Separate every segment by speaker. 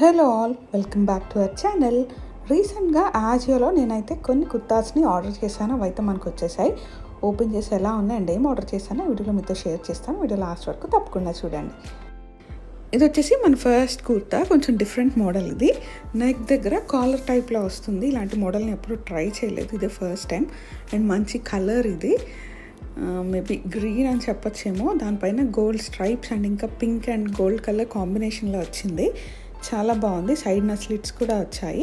Speaker 1: Hello all, welcome back to our channel. రీసెంట్గా ఆజియోలో నేనైతే కొన్ని కుర్తాస్ని ఆర్డర్ చేశాను. అవైతే మనకు వచ్చేసాయి. ఓపెన్ చేసి ఎలా ఉన్నాయి అండ్ ఏం ఆర్డర్ చేశానో వీడియోలో మీతో షేర్ చేస్తాను. వీడియో లాస్ట్ వరకు తప్పకుండా చూడండి. ఇది వచ్చేసి మన ఫస్ట్ కుర్తా, కొంచెం డిఫరెంట్ మోడల్. ఇది నెక్ దగ్గర కాలర్ టైప్లో వస్తుంది. ఇలాంటి మోడల్ని ఎప్పుడు ట్రై చేయలేదు, ఇదే ఫస్ట్ టైం. అండ్ మంచి కలర్ ఇది, మేబీ గ్రీన్ అని చెప్పచ్చేమో. దానిపైన గోల్డ్ స్ట్రైప్స్ అండ్ ఇంకా పింక్ అండ్ గోల్డ్ కలర్ కాంబినేషన్లో వచ్చింది. చాలా బాగుంది. సైడ్న స్లిట్స్ కూడా వచ్చాయి,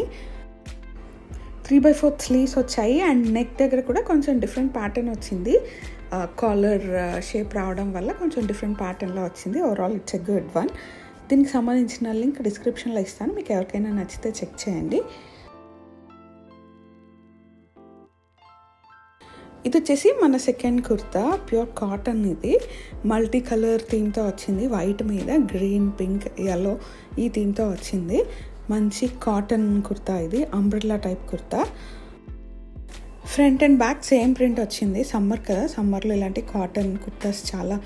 Speaker 1: 3/4 స్లీవ్స్ వచ్చాయి. అండ్ నెక్ దగ్గర కూడా కొంచెం డిఫరెంట్ ప్యాటర్న్ వచ్చింది. కాలర్ షేప్ రావడం వల్ల కొంచెం డిఫరెంట్ ప్యాటర్న్లో వచ్చింది. Overall it's a good one. దీనికి సంబంధించిన లింక్ డిస్క్రిప్షన్లో ఇస్తాను, మీకు ఎవరికైనా నచ్చితే చెక్ చేయండి. ఇది వచ్చేసి మన సెకండ్ కుర్తా, ప్యూర్ కాటన్. ఇది మల్టీ కలర్ థీమ్తో వచ్చింది. వైట్ మీద గ్రీన్, పింక్, ఎల్లో ఈ థీమ్తో వచ్చింది. మంచి కాటన్ కుర్తా. ఇది umbrella type kurta. Front and back same print వచ్చింది. సమ్మర్ కదా, సమ్మర్లో ఇలాంటి కాటన్ కుర్తాస్ చాలా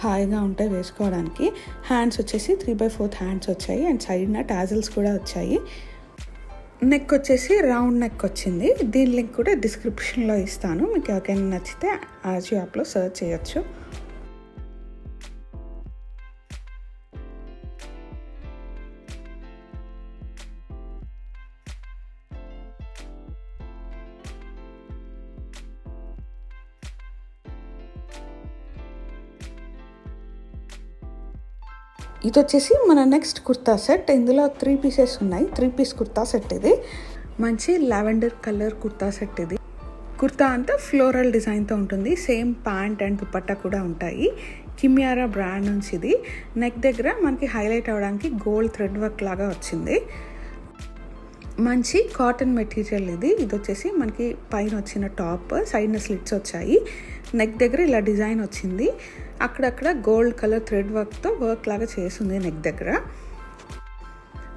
Speaker 1: హాయిగా ఉంటాయి వేసుకోవడానికి. హ్యాండ్స్ వచ్చేసి 3/4 హ్యాండ్స్ వచ్చాయి అండ్ సైడ్న టాజల్స్ కూడా వచ్చాయి. నెక్ వచ్చేసి రౌండ్ నెక్ వచ్చింది. దీని లింక్ కూడా డిస్క్రిప్షన్లో ఇస్తాను, మీకు ఎవరికైనా నచ్చితే ఆజియో యాప్లో సర్చ్ చేయొచ్చు. ఇది వచ్చేసి మన నెక్స్ట్ కుర్తా సెట్. ఇందులో 3 పీసెస్ ఉన్నాయి. 3 పీస్ కుర్తా సెట్ ఇది. మంచి లావెండర్ కలర్ కుర్తా సెట్ ఇది. కుర్తా అంతా ఫ్లోరల్ డిజైన్తో ఉంటుంది. సేమ్ ప్యాంట్ అండ్ దుపట్టా కూడా ఉంటాయి. కిమియారా బ్రాండ్ నుంచి ఇది. నెక్ దగ్గర మనకి హైలైట్ అవ్వడానికి గోల్డ్ థ్రెడ్ వర్క్ లాగా వచ్చింది. మంచి కాటన్ మెటీరియల్ ఇది. ఇది వచ్చేసి మనకి పైన వచ్చిన టాప్, సైడ్న స్లిట్స్ వచ్చాయి. నెక్ దగ్గర ఇలా డిజైన్ వచ్చింది. అక్కడక్కడ గోల్డ్ కలర్ థ్రెడ్ వర్క్తో వర్క్ లాగా చేసింది నెక్ దగ్గర.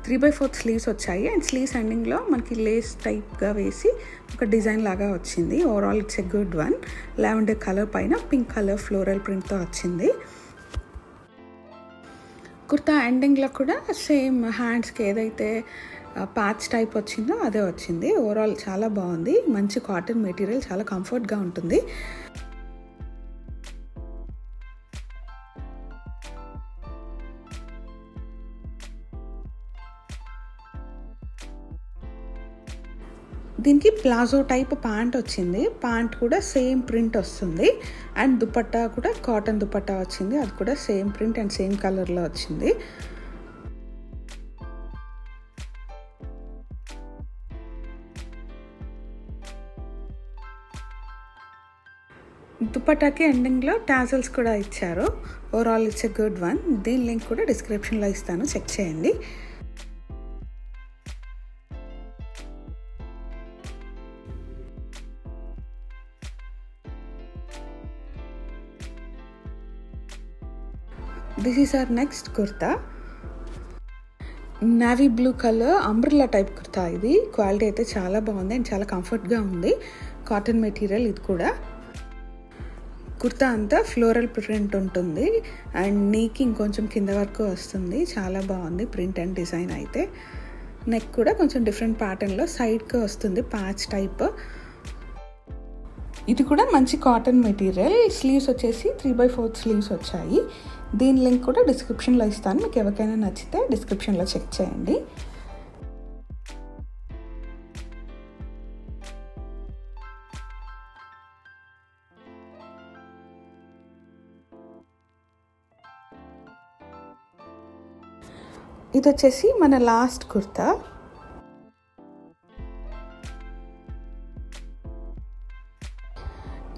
Speaker 1: 3/4 స్లీవ్స్ వచ్చాయి అండ్ స్లీవ్స్ ఎండింగ్లో మనకి లేస్ టైప్గా వేసి ఒక డిజైన్ లాగా వచ్చింది. Overall it's a good one. Lavender colour పైన పింక్ కలర్ ఫ్లోరల్ ప్రింట్తో వచ్చింది. కుర్తా ఎండింగ్లో కూడా సేమ్ హ్యాండ్స్కి ఏదైతే ప్యాచ్ టైప్ వచ్చిందో అదే వచ్చింది. ఓవరాల్ చాలా బాగుంది. మంచి కాటన్ మెటీరియల్, చాలా కంఫర్ట్గా ఉంటుంది. దీనికి ప్లాజో టైప్ ప్యాంట్ వచ్చింది. ప్యాంట్ కూడా సేమ్ ప్రింట్ వస్తుంది. అండ్ దుపట్టా కూడా కాటన్ దుపట్టా వచ్చింది. అది కూడా సేమ్ ప్రింట్ అండ్ సేమ్ కలర్లో వచ్చింది. దుపట్టాకి ఎండింగ్లో టాజల్స్ కూడా ఇచ్చారు. Overall it's a good one. దీని లింక్ కూడా డిస్క్రిప్షన్లో ఇస్తాను, చెక్ చేయండి. This is our next kurta. Navy blue colour umbrella type kurta. ఇది క్వాలిటీ అయితే చాలా బాగుంది అండ్ చాలా కంఫర్ట్గా ఉంది. కాటన్ మెటీరియల్ ఇది కూడా. కుర్తా అంతా ఫ్లోరల్ ప్రింట్ ఉంటుంది అండ్ నీకి ఇంకొంచెం కింద వరకు వస్తుంది. చాలా బాగుంది ప్రింట్ అండ్ డిజైన్ అయితే. నెక్ కూడా కొంచెం డిఫరెంట్ ప్యాటర్న్లో సైడ్కి వస్తుంది, ప్యాచ్ టైప్. ఇది కూడా మంచి కాటన్ మెటీరియల్. స్లీవ్స్ వచ్చేసి 3/4 స్లీవ్స్ వచ్చాయి. దీని లింక్ కూడా డిస్క్రిప్షన్లో ఇస్తాను, మీకు ఎవరికైనా నచ్చితే డిస్క్రిప్షన్లో చెక్ చేయండి. ఇది వచ్చేసి మన లాస్ట్ కుర్తా.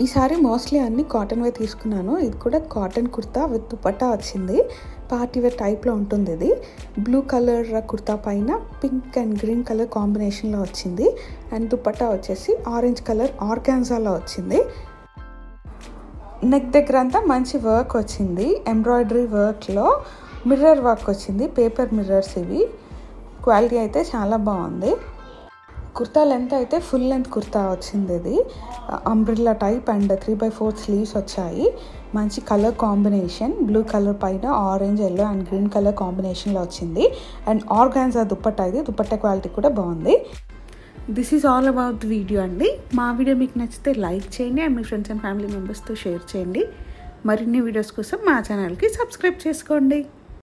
Speaker 1: ఈసారి మోస్ట్లీ అన్ని కాటన్వే తీసుకున్నాను. ఇది కూడా కాటన్ కుర్తా విత్ దుపట్టా వచ్చింది. పార్టీవేర్ టైప్లో ఉంటుంది ఇది. బ్లూ కలర్ కుర్తా పైన పింక్ అండ్ గ్రీన్ కలర్ కాంబినేషన్లో వచ్చింది. అండ్ దుపట్టా వచ్చేసి ఆరెంజ్ కలర్ ఆర్గాన్జాలో వచ్చింది. నెక్ దగ్గర అంతా మంచి వర్క్ వచ్చింది. ఎంబ్రాయిడరీ వర్క్లో మిర్రర్ వర్క్ వచ్చింది. పేపర్ మిర్రర్స్ ఇవి. క్వాలిటీ అయితే చాలా బాగుంది. కుర్తా లెంత్ అయితే ఫుల్ లెంత్ కుర్తా వచ్చింది. ఇది అంబ్రిల్లా టైప్ అండ్ 3/4 స్లీవ్స్ వచ్చాయి. మంచి కలర్ కాంబినేషన్, బ్లూ కలర్ పైన orange, yellow and green colour కాంబినేషన్లో వచ్చింది. అండ్ ఆర్గాన్జా దుపట్టా, ఇది దుపట్టా క్వాలిటీ కూడా బాగుంది. This is all about the video అండి. మా వీడియో మీకు నచ్చితే లైక్ చేయండి and me friends and family మెంబర్స్తో షేర్ చేయండి. మరిన్ని వీడియోస్ కోసం మా ఛానల్కి సబ్స్క్రైబ్ చేసుకోండి.